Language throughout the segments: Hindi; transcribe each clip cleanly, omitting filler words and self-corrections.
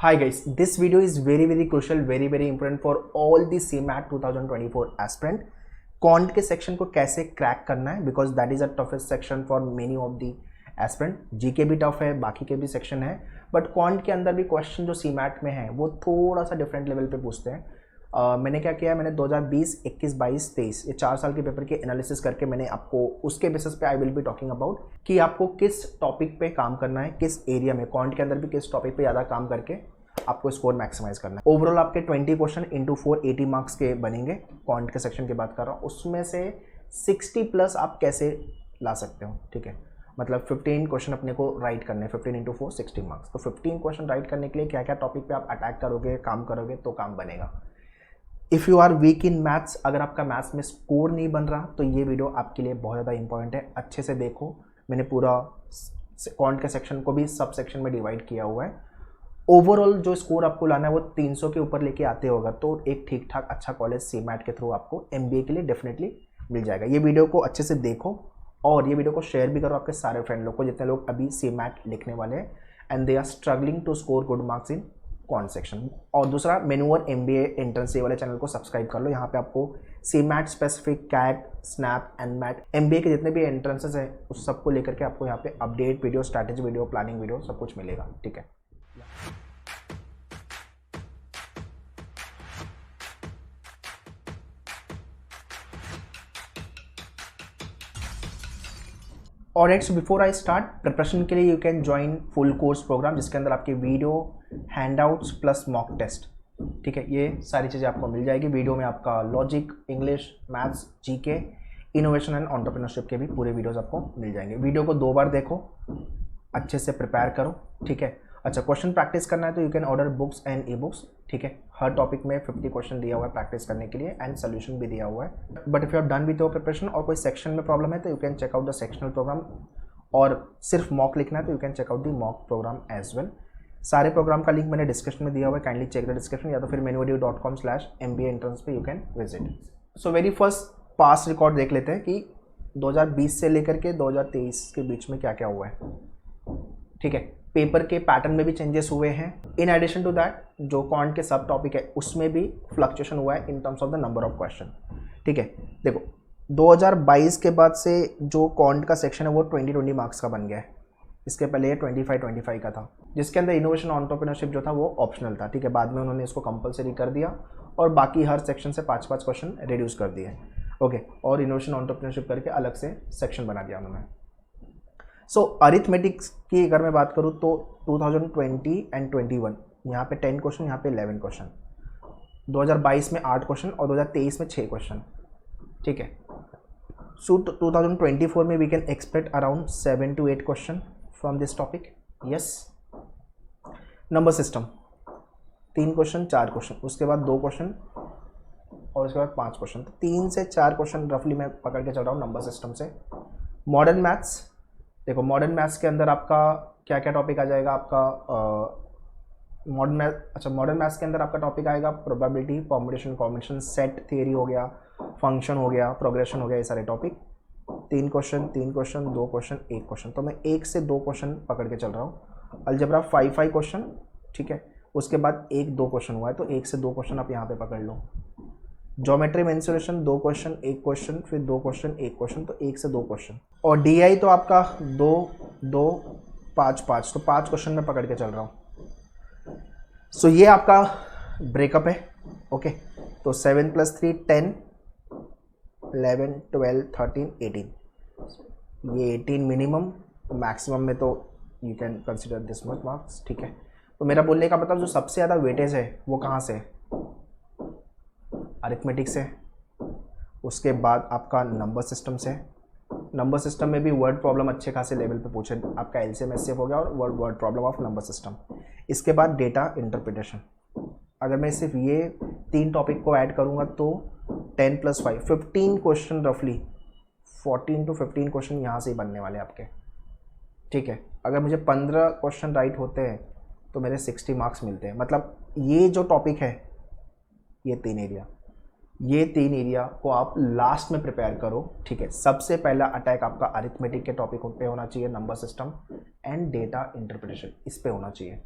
Hi guys, this video is very crucial, very important for all the CMAT 2024 aspirant. Quant के सेक्शन को कैसे क्रैक करना है, because that is a toughest section for many of the aspirant. GK भी टफ है, बाकी के भी सेक्शन है, बट क्वांट के अंदर भी क्वेश्चन जो सीमैट में है वो थोड़ा सा डिफरेंट लेवल पे पूछते हैं. मैंने क्या किया है, मैंने 2020, 21, 22, 23 ये 4 साल के पेपर के एनालिसिस करके मैंने आपको उसके बेसिस पे I will be talking about कि आपको किस टॉपिक पे काम करना है, किस एरिया में क्वांट के अंदर भी किस टॉपिक पे ज़्यादा काम करके आपको स्कोर मैक्सिमाइज करना है. ओवरऑल आपके 20 क्वेश्चन इंटू 4 80 मार्क्स के बनेंगे. क्वांट के सेक्शन की बात कर रहा हूँ, उसमें से 60 प्लस आप कैसे ला सकते हो. ठीक है, मतलब 15 क्वेश्चन अपने को राइट करने, 15 इंटू 4 60 मार्क्स. तो 15 क्वेश्चन राइट करने के लिए क्या क्या टॉपिक पे आप अटैक करोगे, काम करोगे तो काम बनेगा. If you are weak in maths, अगर आपका मैथ्स में स्कोर नहीं बन रहा तो ये वीडियो आपके लिए बहुत ज़्यादा इंपॉर्टेंट है. अच्छे से देखो, मैंने पूरा क्वांट के सेक्शन को भी सब सेक्शन में डिवाइड किया हुआ है. ओवरऑल जो स्कोर आपको लाना है वो 300 के ऊपर लेके आते होगा तो एक ठीक ठाक अच्छा कॉलेज सीमैट के थ्रू आपको एमबीए के लिए डेफिनेटली मिल जाएगा. ये वीडियो को अच्छे से देखो और ये वीडियो को शेयर भी करो आपके सारे फ्रेंड लोग को, जितने लोग अभी सीमैट लिखने वाले हैं and they are struggling to score good marks in quant section. और दूसरा, मेनूवर एमबीए एंट्रेंस वाले चैनल को सब्सक्राइब कर लो. यहाँ पे आपको CMAT specific, CAT, SNAP and MAT MBA के जितने भी एंट्रेंसेस हैं उस सबको लेकर के आपको यहाँ पे update video, strategy video, planning video सब कुछ मिलेगा. ठीक है. और next, before I start, preparation के लिए you can join full course programme जिसके अंदर आपके video, handouts plus mock test. ठीक है, ये सारी चीज़ें आपको मिल जाएगी. वीडियो में आपका logic, English, maths, GK, innovation and entrepreneurship के भी पूरे वीडियोस आपको मिल जाएंगे. वीडियो को 2 बार देखो, अच्छे से प्रिपेयर करो. ठीक है. अच्छा, क्वेश्चन प्रैक्टिस करना है तो you can order books and e books. ठीक है, हर टॉपिक में 50 क्वेश्चन दिया हुआ है प्रैक्टिस करने के लिए एंड सोल्यूशन भी दिया हुआ है. But if you are done with your preparation और कोई सेक्शन में प्रॉब्लम है तो you can check out the sectional programme. और सिर्फ मॉक लिखना है तो you can check out the mock programme as well. सारे प्रोग्राम का लिंक मैंने डिस्क्रिप्शन में दिया हुआ है, काइंडली चेक द डिस्क्रिप्शन, या तो फिर menuedu.com/MBA एंट्रेंस पे you can visit. So very first past record देख लेते हैं कि 2020 से लेकर के 2023 के बीच में क्या क्या हुआ है. ठीक है, पेपर के पैटर्न में भी चेंजेस हुए हैं. इन एडिशन टू दैट, जो क्वांट के सब टॉपिक है उसमें भी फ्लक्चुएशन हुआ है in terms of the number of question. ठीक है, देखो 2022 के बाद से जो क्वांट का सेक्शन है वो 20 मार्क्स का बन गया है. इसके पहले ये 25 का था, जिसके अंदर इनोवेशन एंटरप्रेन्योरशिप जो था वो ऑप्शनल था. ठीक है, बाद में उन्होंने इसको कंपलसरी कर दिया और बाकी हर सेक्शन से 5-5 क्वेश्चन रिड्यूस कर दिए. ओके, और इनोवेशन एंटरप्रेन्योरशिप करके अलग से सेक्शन बना दिया उन्होंने. सो अरिथमेटिक्स की अगर मैं बात करूँ तो 2020 एंड 21 यहाँ पे 10 क्वेश्चन, यहाँ पे 11 क्वेश्चन. 2022 में 8 क्वेश्चन और 2023 में 6 क्वेश्चन. ठीक है. सो 2024 में we can expect around 7 to 8 question from this topic. Yes. Number system 3 question, 4 question, उसके बाद 2 क्वेश्चन और उसके बाद 5 क्वेश्चन. तो 3 से 4 क्वेश्चन रफली मैं पकड़ के चल रहा हूँ नंबर सिस्टम से. मॉडर्न मैथ्स, देखो मॉडर्न मैथ्स के अंदर आपका क्या क्या टॉपिक आ जाएगा. आपका मॉडर्न मैथ्स के अंदर आपका टॉपिक आएगा probability, permutation, combination, set theory हो गया, फंक्शन हो गया, प्रोग्रेशन हो गया, ये सारे topic. 3 question, 3 question, 2 question, 1 question. तो मैं 1 से 2 क्वेश्चन पकड़ के चल रहा हूँ. Algebra 5 question. ठीक है, उसके बाद 1-2 क्वेश्चन हुआ है तो 1 से 2 क्वेश्चन आप यहाँ पे पकड़ लो. ज्योमेट्री मेंसुरेशन 2 क्वेश्चन, 1 क्वेश्चन, फिर 2 क्वेश्चन, 1 क्वेश्चन, तो 1 से 2 क्वेश्चन. और डीआई तो आपका 2, 5, तो 5 क्वेश्चन में पकड़ के चल रहा हूँ. सो ये आपका ब्रेकअप है. ओके, तो 7 + 3 10, 11, 12, 13, 18. ये 18 मिनिमम, मैक्सिमम में तो you can consider this much marks. ठीक है, तो मेरा बोलने का मतलब जो सबसे ज़्यादा वेटेज है वो कहाँ से है, अरिथमेटिक से. उसके बाद आपका नंबर सिस्टम से. नंबर सिस्टम में भी वर्ड प्रॉब्लम अच्छे खासे लेवल पे पूछे. आपका एलसीएम एचसीएफ हो गया और word problem of number system. इसके बाद डेटा इंटरप्रिटेशन. अगर मैं सिर्फ ये 3 टॉपिक को ऐड करूँगा तो 10 + 5 15 क्वेश्चन, रफली 14 to 15 क्वेश्चन यहाँ से ही बनने वाले आपके. ठीक है, अगर मुझे 15 क्वेश्चन राइट होते हैं तो मेरे 60 मार्क्स मिलते हैं. मतलब ये जो टॉपिक है ये 3 एरिया, ये 3 एरिया को आप लास्ट में प्रिपेयर करो, ठीक है। सबसे पहला अटैक आपका अरिथमेटिक के टॉपिक पे होना चाहिए, number system and data interpretation, इस पे होना चाहिए।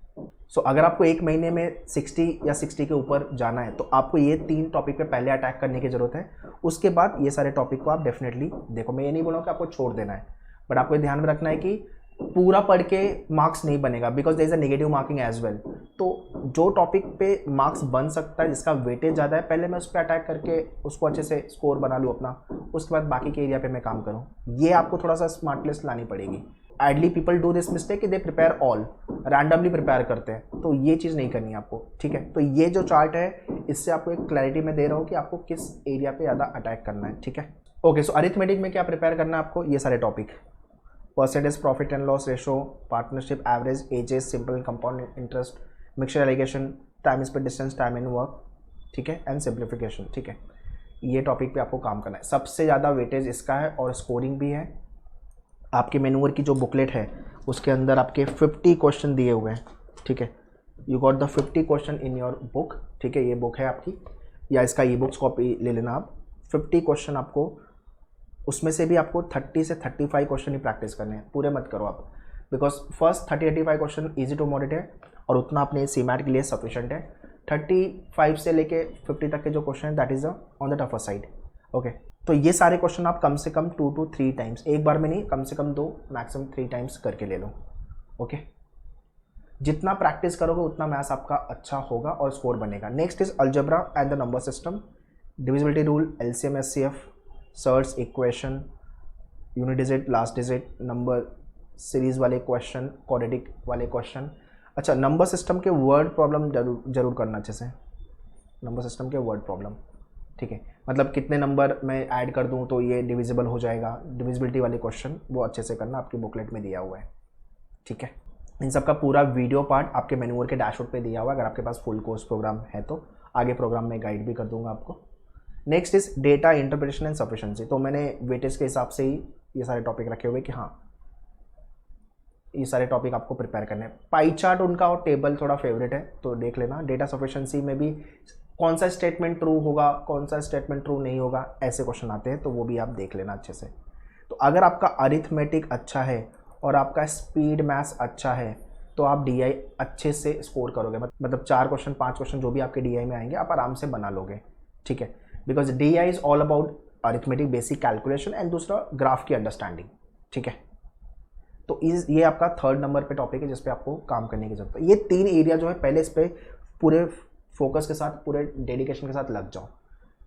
सो अगर आपको एक महीने में 60 या 60 के ऊपर जाना है तो आपको ये 3 टॉपिक पे पहले अटैक करने की जरूरत है। उसके बाद ये सारे टॉपिक को आप डेफिनेटली देखो। मैं ये नहीं बोल रहा हूँ कि आपको छोड़ देना है, बट आपको ध्यान में रखना है कि पूरा पढ़ के मार्क्स नहीं बनेगा, because there is a negative marking as well. तो जो टॉपिक पे मार्क्स बन सकता है, जिसका वेटेज ज़्यादा है, पहले मैं उस पर अटैक करके उसको अच्छे से स्कोर बना लूँ अपना, उसके बाद बाकी के एरिया पे मैं काम करूँ। ये आपको थोड़ा सा स्मार्टनेस लानी पड़ेगी। Ideally people do this mistake कि they prepare all, randomly prepare करते हैं, तो ये चीज़ नहीं करनी है आपको, ठीक है। तो ये जो चार्ट है इससे आपको एक क्लैरिटी में दे रहा हूँ कि आपको किस एरिया पे ज़्यादा अटैक करना है, ठीक है। ओके, सो अरिथमेटिक में क्या प्रिपेयर करना है आपको, ये सारे topic, percentage profit and loss ratio, partnership, average, ages, simple and compound interest, mixture allegation, time speed distance, time and work, ठीक है, एंड सिंप्लीफिकेशन, ठीक है। ये टॉपिक पे आपको काम करना है। सबसे ज़्यादा वेटेज इसका है और स्कोरिंग भी है। आपके मैन्यूअर की जो बुकलेट है उसके अंदर आपके 50 क्वेश्चन दिए हुए हैं, ठीक है। You got the 50 question in your book, ठीक है। ये बुक है आपकी, या इसका ई बुक्स कॉपी ले लेना आप। 50 क्वेश्चन आपको, उसमें से भी आपको 30 से 35 क्वेश्चन ही प्रैक्टिस करने हैं, पूरे मत करो आप, because first 30-35 question easy to moderate है और उतना अपने सीमैट के लिए सफिशेंट है। 35 से लेके 50 तक के जो क्वेश्चन है that is on the tougher side, okay. तो ये सारे क्वेश्चन आप कम से कम 2 to 3 टाइम्स, एक बार में नहीं, कम से कम 2 मैक्सिमम 3 टाइम्स करके ले लो, ओके। जितना प्रैक्टिस करोगे उतना मैथ्स आपका अच्छा होगा और स्कोर बनेगा। Next is algebra and the number system, divisibility rule, LCM, HCF, search, equation, unit digit, last digit, number series वाले क्वेश्चन, क्वाड्रेटिक वाले क्वेश्चन। अच्छा, नंबर सिस्टम के वर्ड प्रॉब्लम जरूर करना अच्छे से, नंबर सिस्टम के वर्ड प्रॉब्लम, ठीक है। मतलब कितने नंबर मैं ऐड कर दूं तो ये डिविजिबल हो जाएगा, डिविजिबिलिटी वाले क्वेश्चन वो अच्छे से करना, आपकी बुकलेट में दिया हुआ है, ठीक है। इन सब का पूरा वीडियो पार्ट आपके मैन्यूअर के डैशबोर्ड पे दिया हुआ है। अगर आपके पास फुल कोर्स प्रोग्राम है तो आगे प्रोग्राम में गाइड भी कर दूंगा आपको। Next is data interpretation and sufficiency. तो मैंने वेटेज के हिसाब से ही ये सारे टॉपिक रखे हुए कि हाँ ये सारे टॉपिक आपको प्रिपेयर करने हैं। पाई चार्ट उनका और टेबल थोड़ा फेवरेट है तो देख लेना। डेटा सफिशिएंसी में भी कौन सा स्टेटमेंट ट्रू होगा, कौन सा स्टेटमेंट ट्रू नहीं होगा, ऐसे क्वेश्चन आते हैं, तो वो भी आप देख लेना अच्छे से। तो अगर आपका अरिथमेटिक अच्छा है और आपका स्पीड मैथ्स अच्छा है तो आप DI अच्छे से स्कोर करोगे। मतलब 4 क्वेश्चन 5 क्वेश्चन जो भी आपके DI में आएंगे आप आराम से बना लोगे, ठीक है। Because DI is all about arithmetic basic calculation and दूसरा ग्राफ की अंडरस्टैंडिंग, ठीक है। तो ये आपका 3rd नंबर पे टॉपिक है जिस पे आपको काम करने की जरूरत है। ये 3 एरिया जो है पहले इस पे पूरे फोकस के साथ, पूरे डेडिकेशन के साथ लग जाओ।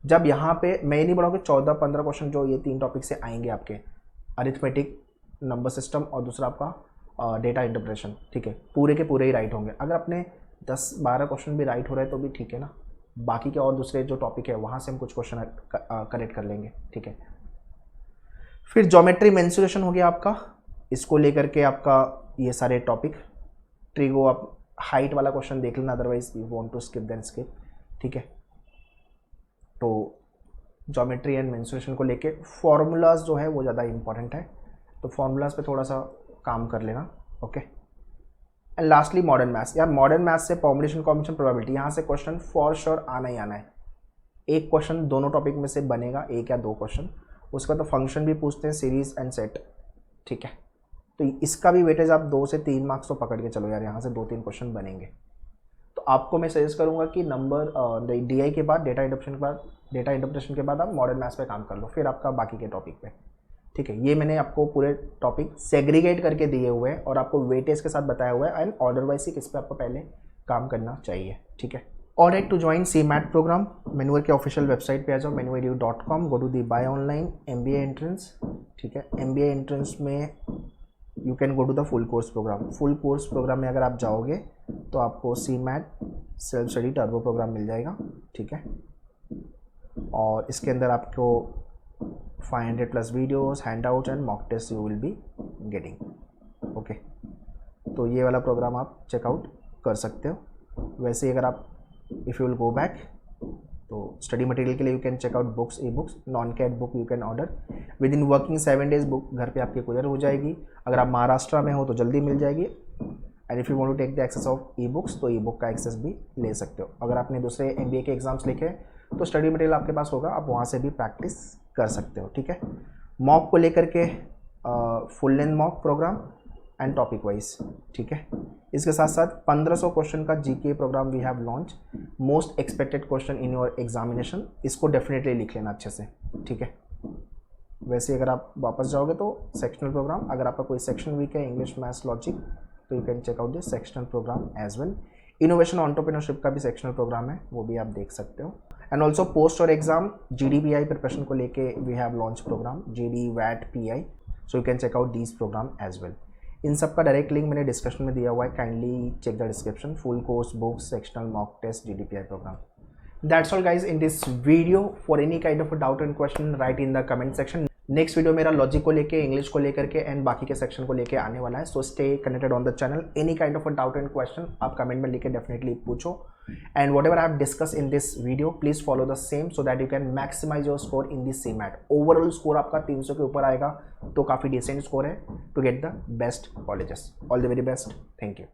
जब यहाँ पे मैं नहीं बोलूँगा कि 14-15 क्वेश्चन जो ये 3 टॉपिक से आएंगे आपके, अरिथमेटिक, नंबर सिस्टम और दूसरा आपका डेटा इंटरप्रिटेशन, ठीक है, पूरे के पूरे ही राइट होंगे। अगर अपने 10-12 क्वेश्चन भी राइट हो रहे हैं तो भी ठीक है ना, बाकी के और दूसरे जो टॉपिक है वहाँ से हम कुछ क्वेश्चन करेक्ट कर लेंगे, ठीक है। फिर ज्योमेट्री मेंसुरेशन हो गया आपका, इसको लेकर के आपका ये सारे टॉपिक, ट्रिगो आप हाइट वाला क्वेश्चन देख लेना, otherwise you want to skip then skip, ठीक है। तो ज्योमेट्री एंड मेंसुरेशन को लेके फॉर्मूलाज जो है वो ज़्यादा इंपॉर्टेंट है, तो फॉर्मूलाज पे थोड़ा सा काम कर लेना, okay. And lastly modern maths. यार मॉडर्न मैथ्स से परमुटेशन, कॉम्बिनेशन, प्रोबेबिलिटी, यहाँ से क्वेश्चन फॉर श्योर आना ही आना है। एक क्वेश्चन दोनों टॉपिक में से बनेगा, 1 या 2 क्वेश्चन। उसका तो फंक्शन भी पूछते हैं, सीरीज एंड सेट, ठीक है। तो इसका भी वेटेज आप 2 से 3 मार्क्स तो पकड़ के चलो यार, यहाँ से 2-3 क्वेश्चन बनेंगे। तो आपको मैं सजेस्ट करूँगा कि नंबर DI के बाद, डेटा इंटरप्रिटेशन के बाद आप मॉडर्न मैथ्स पे काम कर लो, फिर आपका बाकी के टॉपिक पे, ठीक है। ये मैंने आपको पूरे टॉपिक सेग्रीगेट करके दिए हुए हैं और आपको वेटेज के साथ बताया हुआ है एंड ऑर्डर वाइज किस पे आपको पहले काम करना चाहिए, ठीक है। Alright, to join CMAT programme मैन्यूअर के ऑफिशियल वेबसाइट पे आ जाओ, manuedu.com, go to the buy online MBA entrance, ठीक है। MBA एंट्रेंस में you can go to the full course programme. Full course programme में अगर आप जाओगे तो आपको CMAT self study turbo programme मिल जाएगा, ठीक है। और इसके अंदर आपको 500+ videos, handouts and mock test you will be getting, okay. तो ये वाला प्रोग्राम आप चेकआउट कर सकते हो। वैसे अगर आप if you will go back तो स्टडी मटेरियल के लिए you can check out books, e books, non CAT book you can order within working 7 days। Book घर पे आपके कुरियर हो जाएगी। अगर आप महाराष्ट्र में हो तो जल्दी मिल जाएगी, and if you want to take the access of e books तो ई बुक का एक्सेस भी ले सकते हो। अगर आपने दूसरे MBA के एग्जाम्स लिखे तो स्टडी मटेरियल आपके पास होगा, आप वहाँ से भी प्रैक्टिस कर सकते हो। ठीक है, मॉक को लेकर के full length mock programme and topic wise. ठीक है, इसके साथ साथ 1500 क्वेश्चन का GK programme we have launch, most expected question in your examination. इसको डेफिनेटली लिख लेना अच्छे से। ठीक है, वैसे अगर आप वापस जाओगे तो सेक्शनल प्रोग्राम, अगर आपका कोई सेक्शन वीक है इंग्लिश मैथ्स लॉजिक तो you can check out this sectional programme as well. Innovation entrepreneurship का भी सेक्शनल प्रोग्राम है, वो भी आप देख सकते हो। एंड ऑल्सो पोस्ट और एग्जाम GDPI प्रिपरेशन को लेके we have launch programme GD VAT PI, so you can check out these programme as well. इन सब का डायरेक्ट लिंक मैंने डिस्क्रिप्शन में दिया हुआ है, kindly check the description. Full course, books, sectional mock test, GDPI program. That's all guys in this video. For any kind of a doubt and question, write in the comment section. Next video मेरा लॉजिक को लेके, इंग्लिश को लेकर के एंड बाकी के सेक्शन को लेके आने वाला है। So stay connected on the channel. Any kind of a doubt and question आप कमेंट में लिखे डेफिनेटली पूछो, and whatever I have discuss in this video please follow the same so that you can maximise your score in this CMAT। Overall score आपका 300 के ऊपर आएगा तो काफ़ी डिसेंट स्कोर है to get the best colleges. All the very best, thank you.